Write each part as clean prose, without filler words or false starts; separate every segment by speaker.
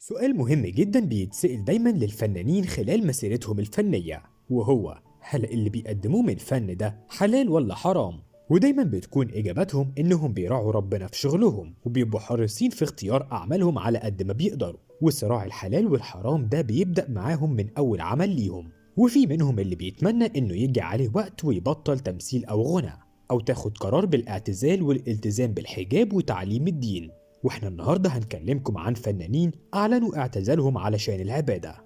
Speaker 1: سؤال مهم جدا بيتسأل دايما للفنانين خلال مسيرتهم الفنية، وهو هل اللي بيقدموه من فن ده حلال ولا حرام؟ ودايما بتكون إجابتهم إنهم بيراعوا ربنا في شغلهم وبيبقوا حريصين في اختيار أعمالهم على قد ما بيقدروا، وصراع الحلال والحرام ده بيبدأ معاهم من أول عمل ليهم. وفي منهم اللي بيتمنى إنه يجي عليه وقت ويبطل تمثيل أو غنى، أو تاخد قرار بالاعتزال والالتزام بالحجاب وتعليم الدين. واحنا النهارده هنكلمكم عن فنانين اعلنوا اعتزالهم علشان العباده.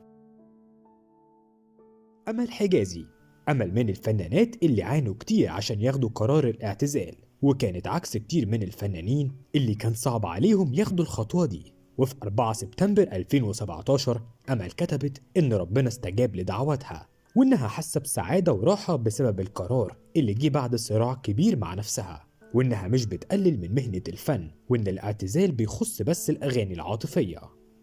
Speaker 1: امل حجازي. امل من الفنانات اللي عانوا كتير عشان ياخدوا قرار الاعتزال، وكانت عكس كتير من الفنانين اللي كان صعب عليهم ياخدوا الخطوه دي. وفي 4 سبتمبر 2017 امل كتبت ان ربنا استجاب لدعوتها، وانها حاسه بسعاده وراحه بسبب القرار اللي جه بعد صراع كبير مع نفسها، وإنها مش بتقلل من مهنة الفن، وإن الاعتزال بيخص بس الأغاني العاطفية،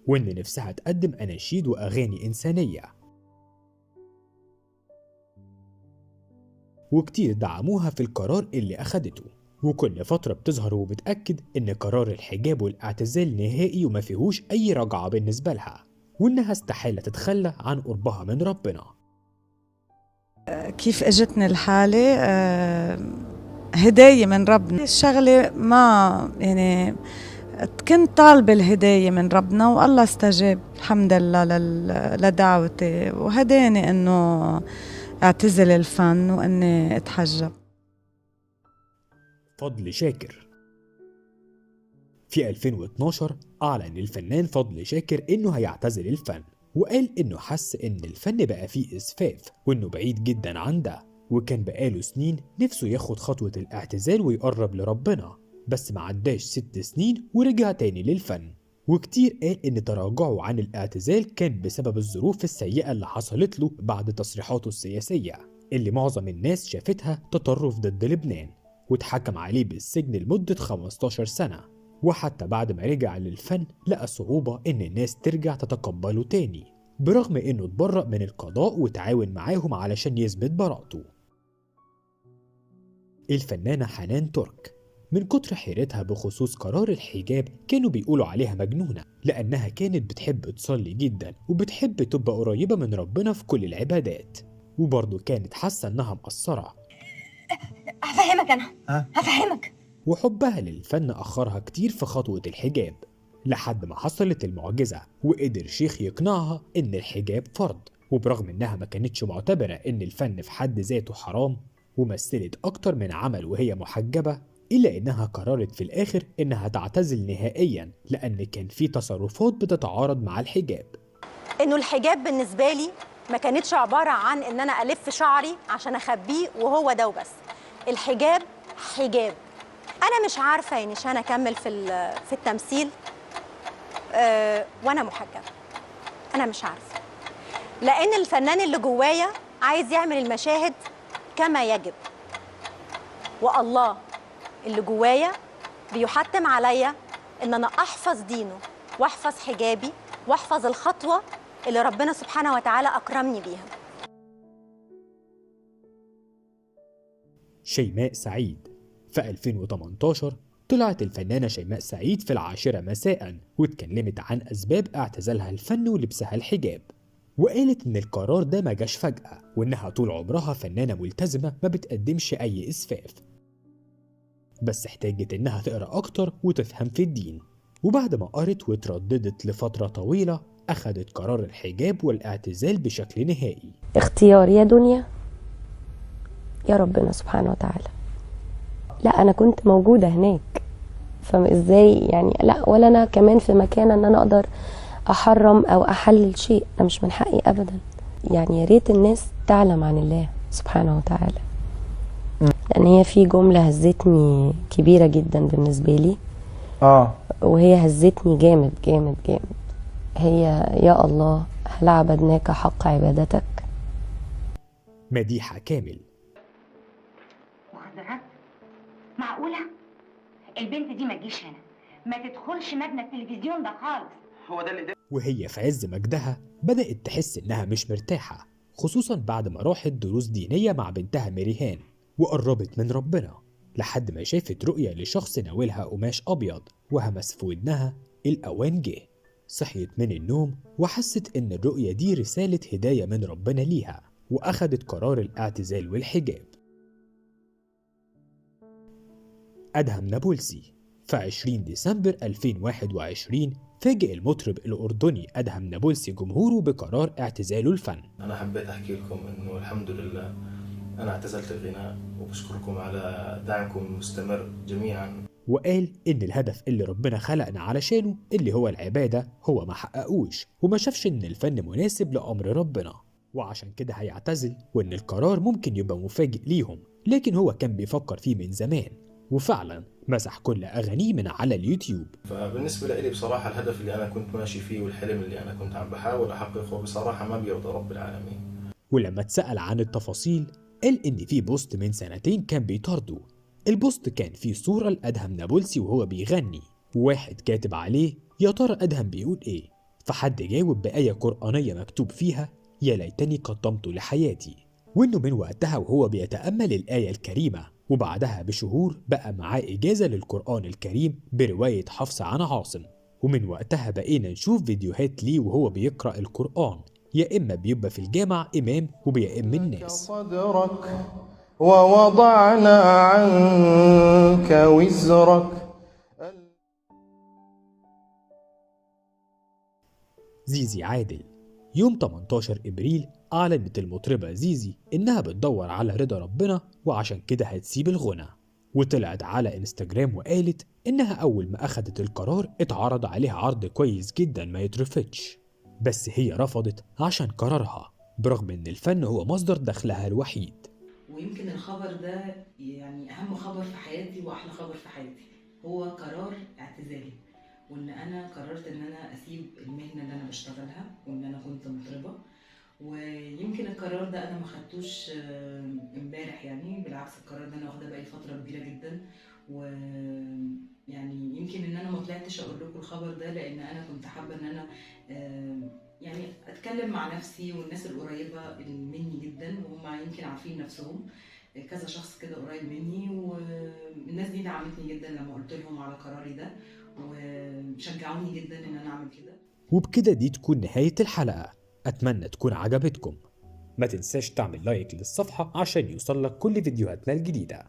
Speaker 1: وإن نفسها تقدم أناشيد وأغاني إنسانية. وكتير دعموها في القرار اللي أخدته، وكل فترة بتظهر وبتأكد إن قرار الحجاب والاعتزال نهائي وما فيهوش أي رجعة بالنسبة لها، وإنها استحالة تتخلى عن قربها من ربنا.
Speaker 2: كيف اجتني الحالة؟ هداية من ربنا. الشغلة ما يعني كنت طالبة الهداية من ربنا، والله استجاب الحمد لله لدعوتي، وهداني انه اعتزل الفن واني اتحجب.
Speaker 1: فضل شاكر. في 2012 أعلن الفنان فضل شاكر إنه هيعتزل الفن، وقال إنه حس إن الفن بقى فيه إسفاف وإنه بعيد جدا عن ده، وكان بقاله سنين نفسه ياخد خطوة الاعتزال ويقرب لربنا، بس ما عداش 6 سنين ورجع تاني للفن. وكتير قال إن تراجعه عن الاعتزال كان بسبب الظروف السيئة اللي حصلت له بعد تصريحاته السياسية اللي معظم الناس شافتها تطرف ضد لبنان، واتحكم عليه بالسجن لمدة 15 سنة. وحتى بعد ما رجع للفن لقى صعوبة إن الناس ترجع تتقبله تاني، برغم إنه اتبرأ من القضاء وتعاون معاهم علشان يثبت براءته. الفنانة حنان ترك. من كتر حيرتها بخصوص قرار الحجاب كانوا بيقولوا عليها مجنونة، لأنها كانت بتحب تصلي جدا وبتحب تبقى قريبة من ربنا في كل العبادات، وبرضه كانت حاسة إنها مقصرة.
Speaker 3: هفهمك أنا هفهمك.
Speaker 1: وحبها للفن أخرها كتير في خطوة الحجاب، لحد ما حصلت المعجزة وقدر شيخ يقنعها إن الحجاب فرض. وبرغم إنها ما كانتش معتبرة إن الفن في حد ذاته حرام، ومثلت أكتر من عمل وهي محجبة، إلا إنها قررت في الآخر إنها تعتزل نهائيا، لأن كان في تصرفات بتتعارض مع الحجاب.
Speaker 3: إنه الحجاب بالنسبة لي ما كانتش عبارة عن إن أنا ألف شعري عشان أخبيه وهو ده وبس. الحجاب حجاب. أنا مش عارفة يعني عشان أكمل في التمثيل وأنا محجبة. أنا مش عارفة، لأن الفنان اللي جوايا عايز يعمل المشاهد كما يجب، والله اللي جوايا بيحتم عليا إن أنا أحفظ دينه وأحفظ حجابي وأحفظ الخطوة اللي ربنا سبحانه وتعالى أكرمني بيها.
Speaker 1: شيماء سعيد. في 2018 طلعت الفنانة شيماء سعيد في 10 مساء واتكلمت عن أسباب اعتزالها الفن ولبسها الحجاب، وقالت إن القرار ده ما جاش فجأة، وإنها طول عمرها فنانة ملتزمة ما بتقدمش أي إسفاف، بس احتاجت إنها تقرأ أكتر وتفهم في الدين. وبعد ما قرت وترددت لفترة طويلة أخدت قرار الحجاب والاعتزال بشكل نهائي.
Speaker 4: اختيار يا دنيا يا ربنا سبحانه وتعالى. لا أنا كنت موجودة هناك، فازاي يعني؟ لا، ولا أنا كمان في مكان أن أنا أقدر أحرم أو أحلل شيء، ده مش من حقي أبدا. يعني يا ريت الناس تعلم عن الله سبحانه وتعالى، لأن هي في جملة هزتني كبيرة جدا بالنسبة لي، وهي هزتني جامد جامد جامد. هي يا الله هل عبدناك حق عبادتك؟
Speaker 1: مديحة كامل.
Speaker 5: مخدرات؟ معقولة؟ البنت دي ما تجيش هنا، ما تدخلش مبنى التلفزيون ده خالص.
Speaker 6: هو ده اللي
Speaker 1: وهي في عز مجدها بدأت تحس إنها مش مرتاحة، خصوصا بعد ما راحت دروس دينية مع بنتها ميريهان وقربت من ربنا، لحد ما شافت رؤية لشخص ناولها قماش أبيض وهمس في ودنها الأوان جه. صحيت من النوم وحست إن الرؤية دي رسالة هداية من ربنا ليها، وأخدت قرار الاعتزال والحجاب. أدهم نابلسي في 20 ديسمبر 2021 فاجئ المطرب الأردني أدهم نابلسي جمهوره بقرار اعتزاله الفن.
Speaker 6: أنا حبيت أحكي لكم إنه الحمد لله أنا اعتزلت الغناء، وبشكركم على دعمكم المستمر جميعا.
Speaker 1: وقال إن الهدف اللي ربنا خلقنا علشانه اللي هو العبادة هو ما حققوش، وما شافش إن الفن مناسب لأمر ربنا، وعشان كده هيعتزل، وإن القرار ممكن يبقى مفاجئ ليهم، لكن هو كان بيفكر فيه من زمان، وفعلا مسح كل أغانيه من على اليوتيوب.
Speaker 6: فبالنسبة لي بصراحة الهدف اللي أنا كنت ماشي فيه والحلم اللي أنا كنت عم بحاول أحققه بصراحة ما بيرضى رب العالمين.
Speaker 1: ولما اتسأل عن التفاصيل قال إن في بوست من سنتين كان بيطارده. البوست كان فيه صورة لأدهم نابلسي وهو بيغني، وواحد كاتب عليه يا ترى أدهم بيقول إيه؟ فحد جاوب بآية قرآنية مكتوب فيها يا ليتني قدمت لحياتي، وإنه من وقتها وهو بيتأمل الآية الكريمة، وبعدها بشهور بقى معاه إجازة للقرآن الكريم برواية حفص عن عاصم، ومن وقتها بقينا نشوف فيديوهات ليه وهو بيقرأ القرآن، يا إما بيبقى في الجامع إمام وبيأم الناس.
Speaker 7: صدرك ووضعنا عنك وزرك.
Speaker 1: زيزي عادل يوم 18 إبريل أعلنت المطربة زيزي إنها بتدور على رضا ربنا، وعشان كده هتسيب الغنى، وطلعت على انستجرام وقالت إنها أول ما أخدت القرار اتعرض عليها عرض كويس جدا ما يترفضش، بس هي رفضت عشان قرارها، برغم إن الفن هو مصدر دخلها الوحيد.
Speaker 8: ويمكن الخبر ده يعني أهم خبر في حياتي وأحلى خبر في حياتي، هو قرار اعتزالي، وإن أنا قررت إن أنا أسيب المهنة اللي أنا بشتغلها، وإن أنا كنت مطربة. ويمكن القرار ده أنا ما خدتوش امبارح، يعني بالعكس القرار ده أنا واخده بقالي فترة كبيرة جدا، ويعني يمكن إن أنا ما طلعتش أقول لكم الخبر ده لأن أنا كنت حابة إن أنا يعني اتكلم مع نفسي والناس القريبه مني جدا، وهم يمكن عارفين نفسهم، كذا شخص كده قريب مني، والناس دي دعمتني جدا لما قلت لهم على قراري ده، وشجعوني جدا ان انا اعمل كده.
Speaker 1: وبكده دي تكون نهاية الحلقة، أتمنى تكون عجبتكم. ما تنساش تعمل لايك للصفحة عشان يوصلك كل فيديوهاتنا الجديدة.